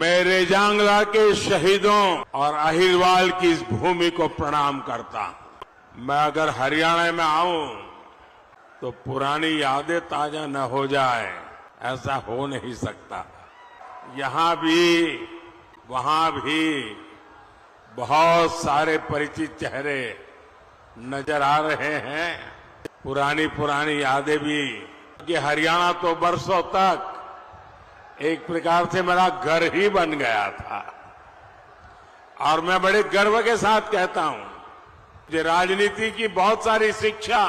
मैं रेजांगला के शहीदों और अहिरवाल की इस भूमि को प्रणाम करता हूं। मैं अगर हरियाणा में आऊं तो पुरानी यादें ताजा न हो जाए, ऐसा हो नहीं सकता। यहां भी वहां भी बहुत सारे परिचित चेहरे नजर आ रहे हैं। पुरानी यादें भी, कि हरियाणा तो बरसों तक एक प्रकार से मेरा घर ही बन गया था। और मैं बड़े गर्व के साथ कहता हूं, मुझे राजनीति की बहुत सारी शिक्षा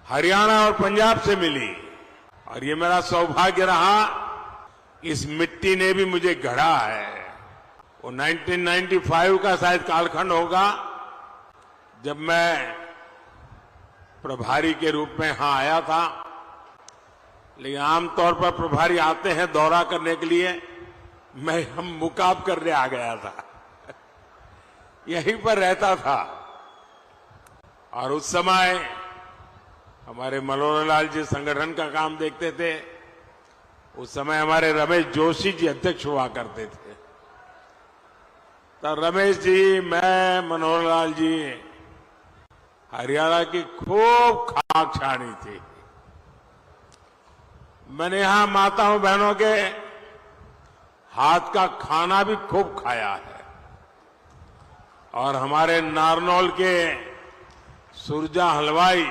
हरियाणा और पंजाब से मिली, और ये मेरा सौभाग्य रहा, इस मिट्टी ने भी मुझे गढ़ा है। वो 1995 का शायद कालखंड होगा, जब मैं प्रभारी के रूप में यहां आया था। लेकिन आमतौर पर प्रभारी आते हैं दौरा करने के लिए, हम मुकाब करने आ गया था। यहीं पर रहता था। और उस समय हमारे मनोहर लाल जी संगठन का काम देखते थे। उस समय हमारे रमेश जोशी जी अध्यक्ष हुआ करते थे। तो रमेश जी, मैं, मनोहर लाल जी हरियाणा की खूब खाक छानी थी। मैंने यहां माताओं बहनों के हाथ का खाना भी खूब खाया है। और हमारे नारनौल के सुरजा हलवाई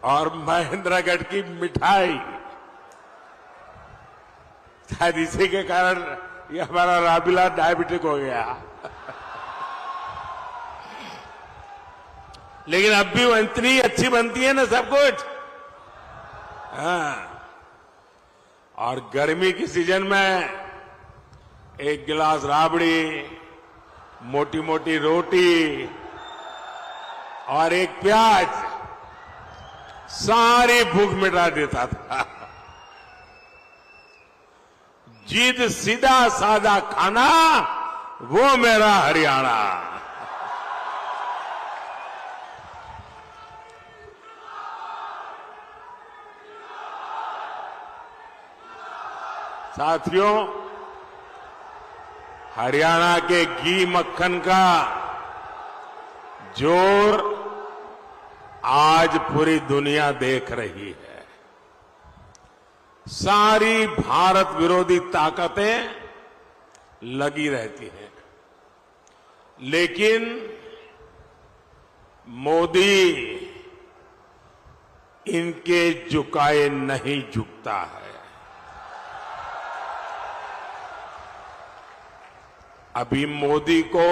और महेंद्रगढ़ की मिठाई, शायद इसी के कारण ये हमारा राबिला डायबिटिक हो गया। लेकिन अब भी वो इतनी अच्छी बनती है ना सब कुछ। हाँ। और गर्मी की सीजन में एक गिलास राबड़ी, मोटी मोटी रोटी और एक प्याज सारी भूख मिटा देता था। जिद सीधा सादा खाना, वो मेरा हरियाणा। साथियों, हरियाणा के घी मक्खन का जोर आज पूरी दुनिया देख रही है। सारी भारत विरोधी ताकतें लगी रहती हैं, लेकिन मोदी इनके झुकाए नहीं झुकता है। अभी मोदी को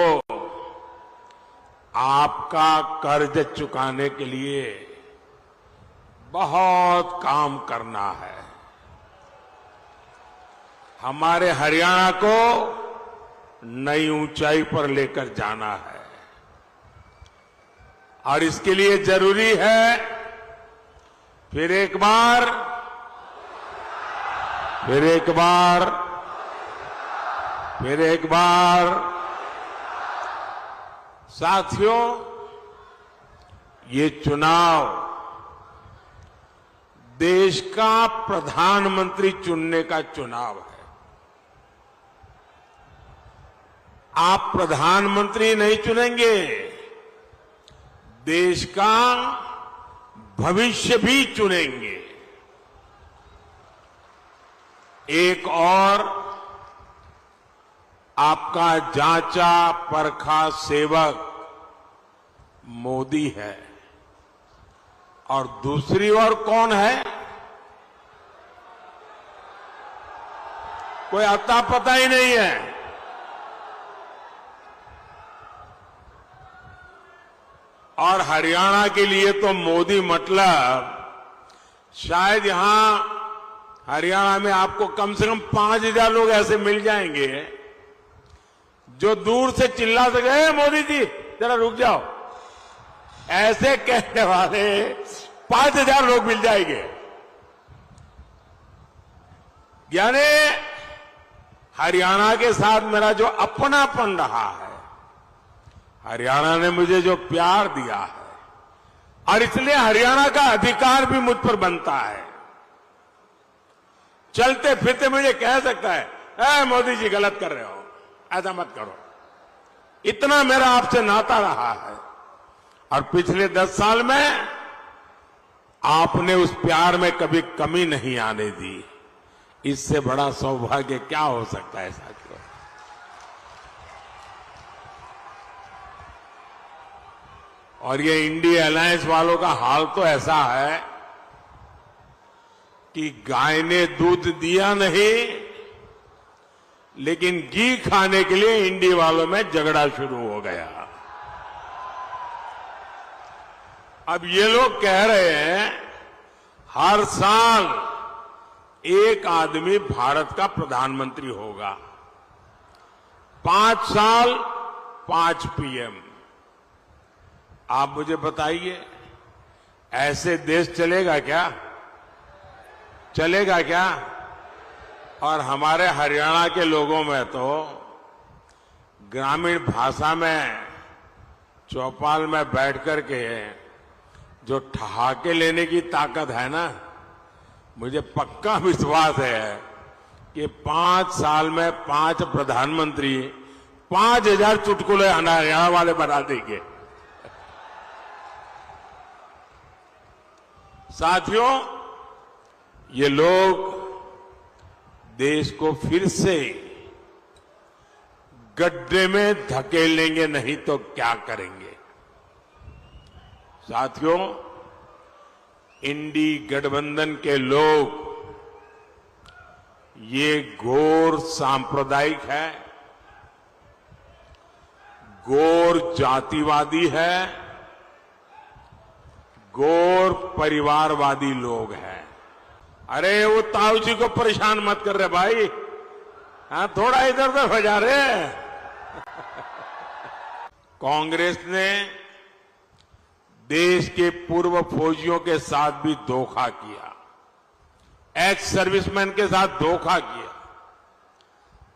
आपका कर्ज चुकाने के लिए बहुत काम करना है। हमारे हरियाणा को नई ऊंचाई पर लेकर जाना है। और इसके लिए जरूरी है, फिर एक बार साथियों, ये चुनाव देश का प्रधानमंत्री चुनने का चुनाव है। आप प्रधानमंत्री नहीं चुनेंगे, देश का भविष्य भी चुनेंगे। एक और आपका जांचा परखा सेवक मोदी है, और दूसरी ओर कौन है? कोई अता पता ही नहीं है। और हरियाणा के लिए तो मोदी मतलब, शायद यहां हरियाणा में आपको कम से कम 5,000 लोग ऐसे मिल जाएंगे जो दूर से चिल्ला सके, मोदी जी जरा रुक जाओ, ऐसे कहने वाले 5,000 लोग मिल जाएंगे। यानी हरियाणा के साथ मेरा जो अपनापन रहा है, हरियाणा ने मुझे जो प्यार दिया है, और इसलिए हरियाणा का अधिकार भी मुझ पर बनता है। चलते फिरते मुझे कह सकता है, मोदी जी गलत कर रहे हो, ऐसा मत करो। इतना मेरा आपसे नाता रहा है और पिछले 10 साल में आपने उस प्यार में कभी कमी नहीं आने दी। इससे बड़ा सौभाग्य क्या हो सकता है साथियों। और ये इंडिया अलायंस वालों का हाल तो ऐसा है कि गाय ने दूध दिया नहीं, लेकिन घी खाने के लिए इंडी वालों में झगड़ा शुरू हो गया। अब ये लोग कह रहे हैं हर साल एक आदमी भारत का प्रधानमंत्री होगा, 5 साल 5 पीएम। आप मुझे बताइए, ऐसे देश चलेगा क्या? चलेगा क्या? और हमारे हरियाणा के लोगों में तो ग्रामीण भाषा में चौपाल में बैठ कर के जो ठहाके लेने की ताकत है ना, मुझे पक्का विश्वास है कि 5 साल में 5 प्रधानमंत्री 5000 चुटकुले हरियाणा वाले बना देंगे। साथियों, ये लोग देश को फिर से गड्ढे में धकेलेंगे, नहीं तो क्या करेंगे। साथियों, इंडी गठबंधन के लोग ये घोर सांप्रदायिक है, घोर जातिवादी है, घोर परिवारवादी लोग हैं। अरे वो ताऊ जी को परेशान मत कर रहे भाई, हाँ थोड़ा इधर उधर हो जा रहे। कांग्रेस ने देश के पूर्व फौजियों के साथ भी धोखा किया, एक्स सर्विसमैन के साथ धोखा किया।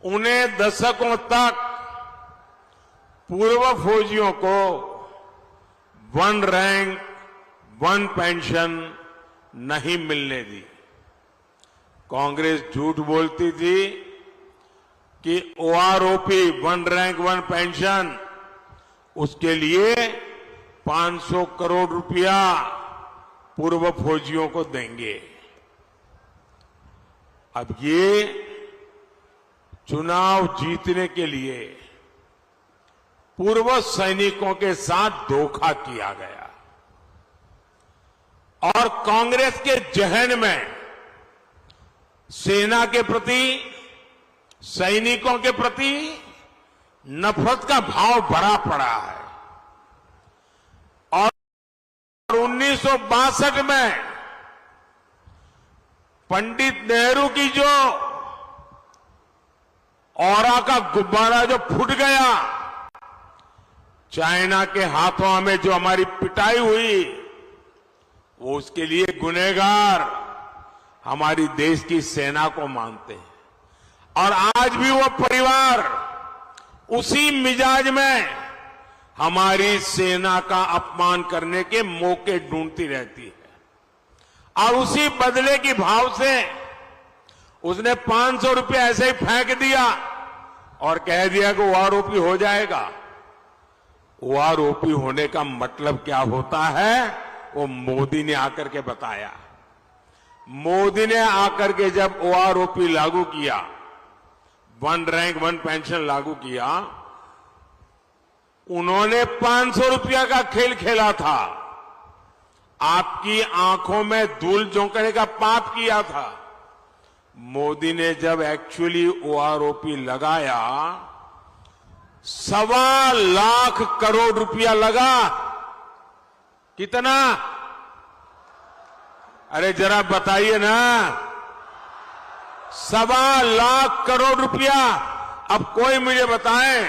उन्हें दशकों तक पूर्व फौजियों को 1 रैंक 1 पेंशन नहीं मिलने दी। कांग्रेस झूठ बोलती थी कि ओआरओपी 1 रैंक 1 पेंशन, उसके लिए 500 करोड़ रुपया पूर्व फौजियों को देंगे। अब ये चुनाव जीतने के लिए पूर्व सैनिकों के साथ धोखा किया गया और कांग्रेस के जहन में सेना के प्रति, सैनिकों के प्रति नफरत का भाव भरा पड़ा है। और 1962 में पंडित नेहरू की जो ऑरा का गुब्बारा जो फूट गया, चाइना के हाथों हमें जो हमारी पिटाई हुई, वो उसके लिए गुनहगार हमारी देश की सेना को मानते हैं। और आज भी वो परिवार उसी मिजाज में हमारी सेना का अपमान करने के मौके ढूंढती रहती है। और उसी बदले की भाव से उसने 500 रुपये ऐसे ही फेंक दिया और कह दिया कि ओआरओपी हो जाएगा। ओआरओपी होने का मतलब क्या होता है, वो मोदी ने आकर के बताया। मोदी ने आकर के जब ओआरओपी लागू किया, 1 रैंक 1 पेंशन लागू किया, उन्होंने 500 रुपया का खेल खेला था, आपकी आंखों में धूल झोंकने का पाप किया था। मोदी ने जब एक्चुअली ओआरओपी लगाया, 1.25 लाख करोड़ रुपया लगा। कितना? अरे जरा बताइए ना, 1.25 लाख करोड़ रुपया। अब कोई मुझे बताए,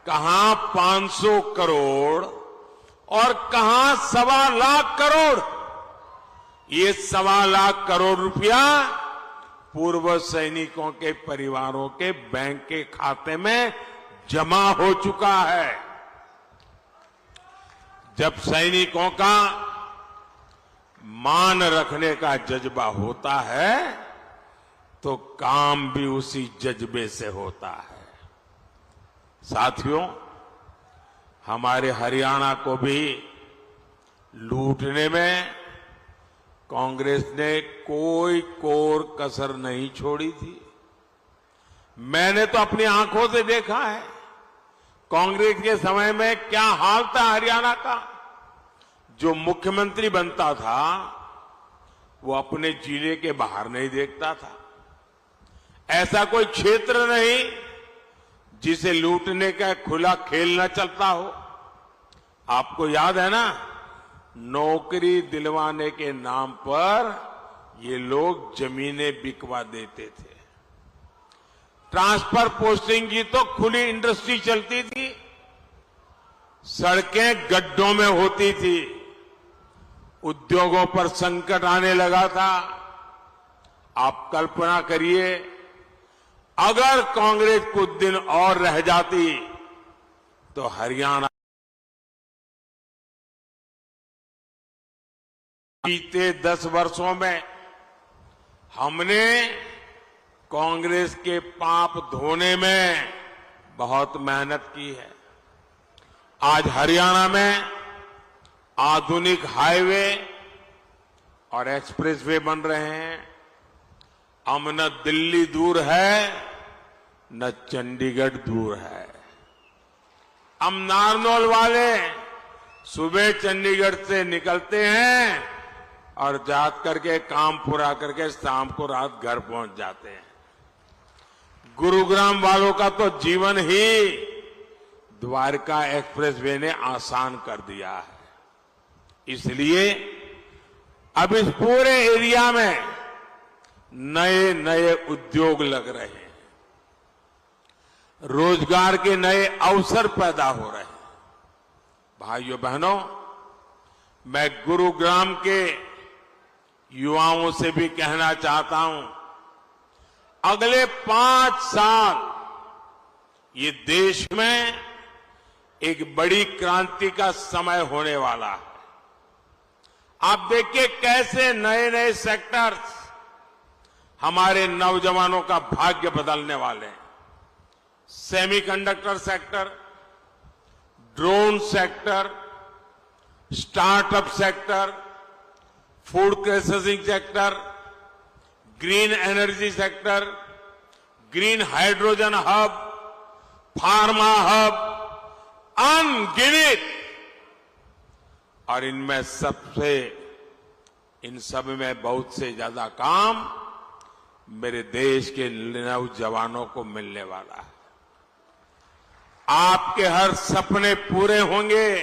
कहां 500 करोड़ और कहां 1.25 लाख करोड़? ये 1.25 लाख करोड़ रुपया पूर्व सैनिकों के परिवारों के बैंक के खाते में जमा हो चुका है। जब सैनिकों का मान रखने का जज्बा होता है तो काम भी उसी जज्बे से होता है। साथियों, हमारे हरियाणा को भी लूटने में कांग्रेस ने कोई कोर कसर नहीं छोड़ी थी। मैंने तो अपनी आंखों से देखा है कांग्रेस के समय में क्या हाल था हरियाणा का। जो मुख्यमंत्री बनता था वो अपने जिले के बाहर नहीं देखता था। ऐसा कोई क्षेत्र नहीं जिसे लूटने का खुला खेल न चलता हो। आपको याद है ना, नौकरी दिलवाने के नाम पर ये लोग जमीनें बिकवा देते थे। ट्रांसफर पोस्टिंग की तो खुली इंडस्ट्री चलती थी, सड़कें गड्ढों में होती थी, उद्योगों पर संकट आने लगा था। आप कल्पना करिए, अगर कांग्रेस कुछ दिन और रह जाती तो हरियाणा बीते 10 वर्षों में हमने कांग्रेस के पाप धोने में बहुत मेहनत की है। आज हरियाणा में आधुनिक हाईवे और एक्सप्रेसवे बन रहे हैं। अब न दिल्ली दूर है न चंडीगढ़ दूर है। हम नारनौल वाले सुबह चंडीगढ़ से निकलते हैं और जात करके काम पूरा करके शाम को रात घर पहुंच जाते हैं। गुरुग्राम वालों का तो जीवन ही द्वारका एक्सप्रेसवे ने आसान कर दिया है। इसलिए अब इस पूरे एरिया में नए नए उद्योग लग रहे हैं, रोजगार के नए अवसर पैदा हो रहे हैं। भाइयों बहनों, मैं गुरुग्राम के युवाओं से भी कहना चाहता हूं, अगले 5 साल ये देश में एक बड़ी क्रांति का समय होने वाला है। आप देखिए कैसे नए नए सेक्टर्स हमारे नौजवानों का भाग्य बदलने वाले हैं। Semiconductor sector, drone sector, startup sector, food processing sector, green energy sector, green hydrogen hub, pharma hub, अनगिनत। और इन सब में बहुत से ज्यादा काम मेरे देश के नौजवानों को मिलने वाला है। आपके हर सपने पूरे होंगे,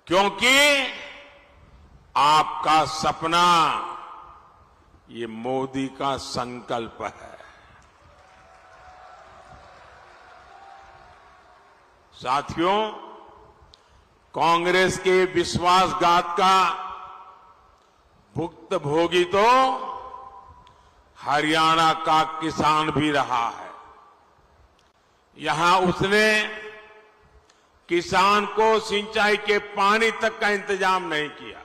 क्योंकि आपका सपना ये मोदी का संकल्प है। साथियों, कांग्रेस के विश्वासघात का भुक्तभोगी तो हरियाणा का किसान भी रहा है। यहां उसने किसान को सिंचाई के पानी तक का इंतजाम नहीं किया।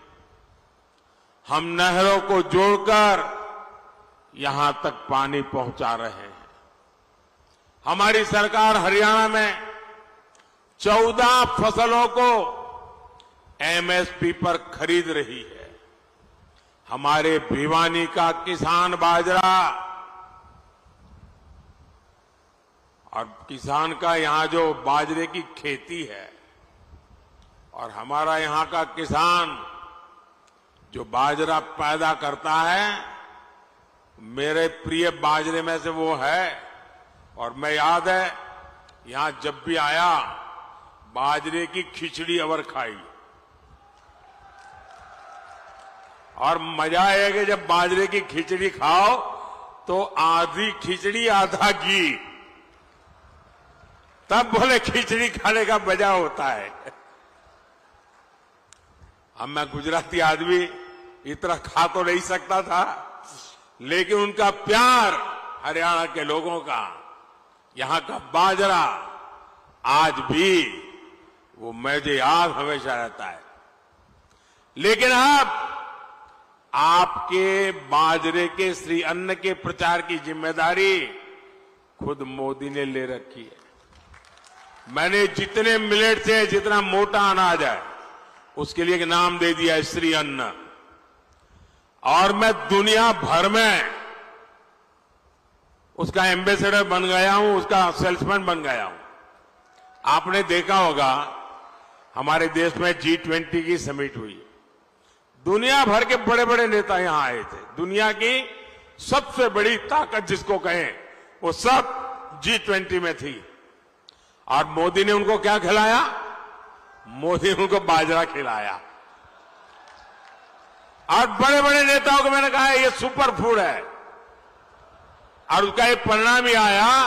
हम नहरों को जोड़कर यहां तक पानी पहुंचा रहे हैं। हमारी सरकार हरियाणा में 14 फसलों को एमएसपी पर खरीद रही है। हमारे भिवानी का किसान बाजरा और किसान का यहां जो बाजरे की खेती है और हमारा यहां का किसान जो बाजरा पैदा करता है, मेरे प्रिय बाजरे में से वो है। और मैं याद है यहां जब भी आया बाजरे की खिचड़ी अवर खाई। और मजा है कि जब बाजरे की खिचड़ी खाओ तो आधी खिचड़ी आधा घी, तब बोले खिचड़ी खाने का मजा होता है। अब मैं गुजराती आदमी इतना खा तो नहीं सकता था, लेकिन उनका प्यार हरियाणा के लोगों का, यहां का बाजरा आज भी वो मुझे याद हमेशा रहता है। लेकिन अब आपके बाजरे के श्री अन्न के प्रचार की जिम्मेदारी खुद मोदी ने ले रखी है। मैंने जितने मिलेट से जितना मोटा अनाज है उसके लिए एक नाम दे दिया है श्री अन्न, और मैं दुनिया भर में उसका एम्बेसडर बन गया हूं, उसका सेल्समैन बन गया हूं। आपने देखा होगा हमारे देश में G20 की समिट हुई, दुनिया भर के बड़े बड़े नेता यहां आए थे। दुनिया की सबसे बड़ी ताकत जिसको कहें वो सब G20 में थी, और मोदी ने उनको क्या खिलाया? मोदी ने उनको बाजरा खिलाया। और बड़े बड़े नेताओं को मैंने कहा ये सुपर फूड है, और उसका एक परिणाम ही आया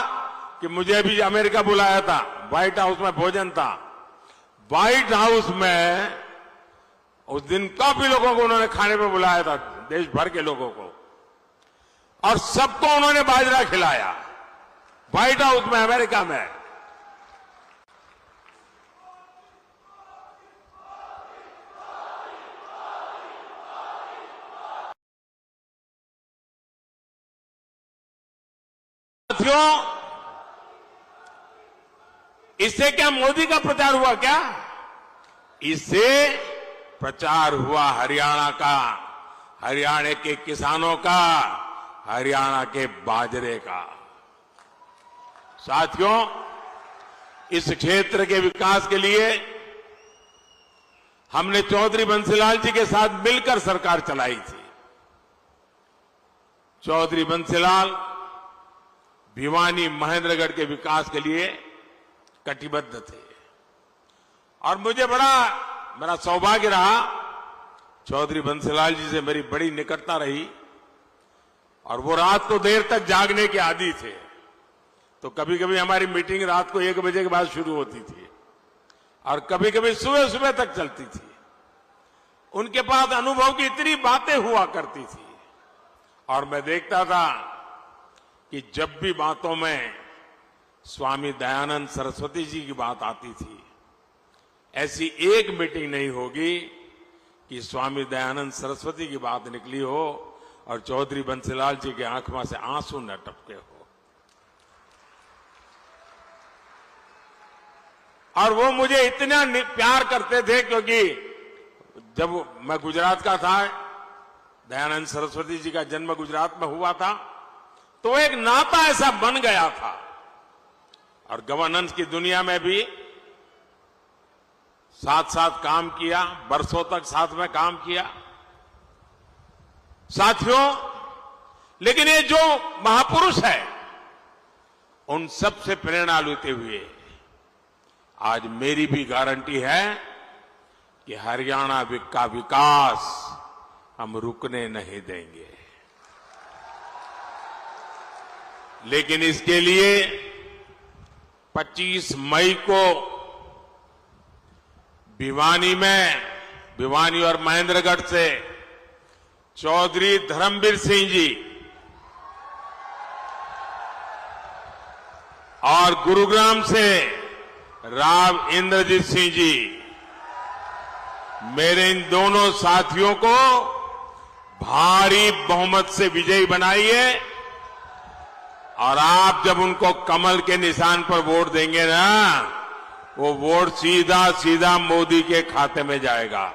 कि मुझे भी अमेरिका बुलाया था, व्हाइट हाउस में भोजन था। व्हाइट हाउस में उस दिन काफी लोगों को उन्होंने खाने पे बुलाया था, देश भर के लोगों को, और सबको उन्होंने बाजरा खिलाया व्हाइट हाउस में, अमेरिका में। साथियों, इससे क्या मोदी का प्रचार हुआ क्या? इससे प्रचार हुआ हरियाणा का, हरियाणा के किसानों का, हरियाणा के बाजरे का। साथियों, इस क्षेत्र के विकास के लिए हमने चौधरी बंसीलाल जी के साथ मिलकर सरकार चलाई थी। चौधरी बंसीलाल भिवानी महेंद्रगढ़ के विकास के लिए कटिबद्ध थे, और मुझे मेरा सौभाग्य रहा, चौधरी बंसीलाल जी से मेरी बड़ी निकटता रही, और वो रात को देर तक जागने के आदी थे। तो कभी कभी हमारी मीटिंग रात को 1 बजे के बाद शुरू होती थी, और कभी कभी सुबह सुबह तक चलती थी। उनके पास अनुभव की इतनी बातें हुआ करती थी, और मैं देखता था कि जब भी बातों में स्वामी दयानंद सरस्वती जी की बात आती थी, ऐसी एक मीटिंग नहीं होगी कि स्वामी दयानंद सरस्वती की बात निकली हो और चौधरी बंसीलाल जी के आंखों से आंसू न टपके हो। और वो मुझे इतना प्यार करते थे, क्योंकि जब मैं गुजरात का था, दयानंद सरस्वती जी का जन्म गुजरात में हुआ था, तो एक नाता ऐसा बन गया था। और गवर्नेंस की दुनिया में भी साथ साथ काम किया, बरसों तक साथ में काम किया। साथियों, लेकिन ये जो महापुरुष है, उन सब से प्रेरणा लेते हुए आज मेरी भी गारंटी है कि हरियाणा का विकास हम रुकने नहीं देंगे। लेकिन इसके लिए 25 मई को भिवानी और महेंद्रगढ़ से चौधरी धर्मवीर सिंह जी और गुरुग्राम से राव इंद्रजीत सिंह जी, मेरे इन दोनों साथियों को भारी बहुमत से विजयी बनाइए, और आप जब उनको कमल के निशान पर वोट देंगे ना, वो वोट सीधा सीधा मोदी के खाते में जाएगा।